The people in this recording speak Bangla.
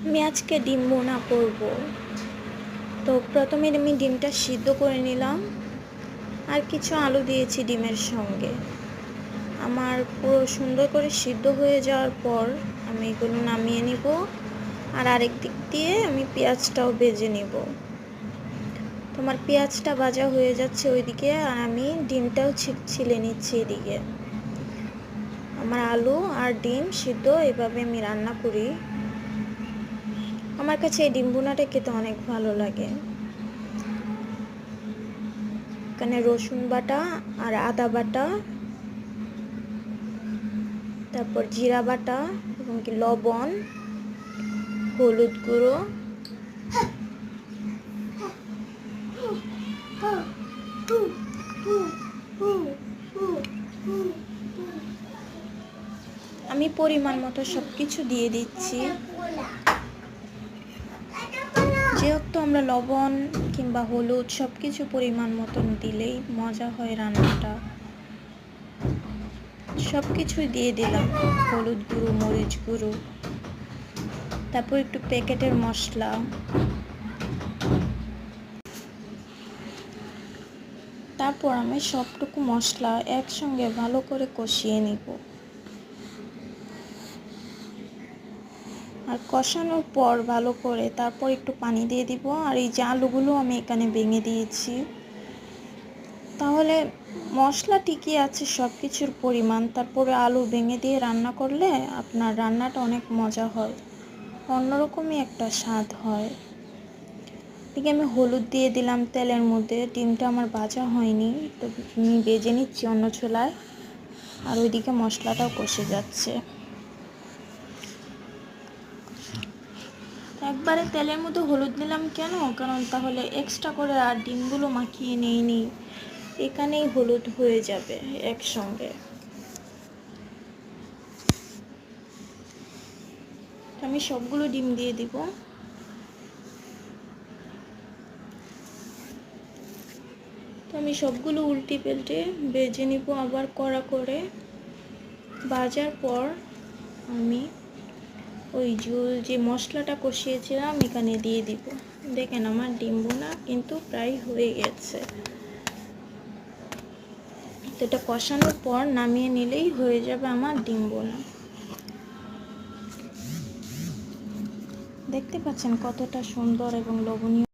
আমি আজকে ডিম ভুনা করব। তো প্রথমে আমি ডিমটা সিদ্ধ করে নিলাম, আর কিছু আলু দিয়েছি ডিমের সঙ্গে। আমার পুরো সুন্দর করে সিদ্ধ হয়ে যাওয়ার পর আমি এগুলো নামিয়ে নিব, আর আরেক দিক দিয়ে আমি পেঁয়াজটাও ভেজে নিব। তোমার পেঁয়াজটা ভাজা হয়ে যাচ্ছে ওইদিকে, আর আমি ডিমটাও ছিলে নিচ্ছি এদিকে। আমার আলু আর ডিম সিদ্ধ এভাবে আমি রান্না করি। আমার কাছে এই ডিম ভুনাটা খেতে অনেক ভালো লাগে। এখানে রসুন বাটা আর আদা বাটা, তারপর জিরা বাটা এবং কি লবণ, হলুদ গুঁড়ো, আমি পরিমাণ মতো সব কিছু দিয়ে দিচ্ছি। যেহেতু আমরা লবণ কিংবা হলুদ সব কিছু পরিমাণ মতন দিলেই মজা হয় রান্নাটা। সব কিছুই দিয়ে দিলাম, হলুদ গুঁড়ো, মরিচ গুঁড়ো, তারপর একটু প্যাকেটের মশলা। তারপর আমি সবটুকু মশলা একসঙ্গে ভালো করে কষিয়ে নিব। আর কষানোর পর ভালো করে তারপর একটু পানি দিয়ে দিব। আর এই যে আলুগুলো আমি এখানে ভেঙে দিয়েছি, তাহলে মশলা ঠিকই আছে সব কিছুর পরিমাণ, তারপরে আলু ভেঙে দিয়ে রান্না করলে আপনার রান্নাটা অনেক মজা হয়, অন্যরকমই একটা স্বাদ হয়। এদিকে আমি হলুদ দিয়ে দিলাম তেলের মধ্যে। ডিমটা আমার ভাজা হয়নি, তো আমি ভেজে নিচ্ছি অন্য চুলায়। আর ওইদিকে মশলাটাও কষে যাচ্ছে। একবারে তেলের মধ্যে হলুদ দিলাম কেন, কারণ তাহলে এক্সট্রা করে আর ডিমগুলো মাখিয়ে নেইনি, এখানেই হলুদ হয়ে যাবে একসঙ্গে। আমি সবগুলো ডিম দিয়ে দিব। তো আমি সবগুলো উল্টে পাল্টে ভেজে নিব আবার কড়া করে। ভাজার পর আমি ওই যে মশলাটা কষিয়েছিলাম এখানে দিয়ে দিব। দেখেন আমার ডিম ভুনা কিন্তু প্রায় হয়ে গেছে। তো এটা কষানোর পর নামিয়ে নিলেই হয়ে যাবে আমার ডিম ভুনা। দেখতে পাচ্ছেন কতটা সুন্দর এবং লোভনীয়।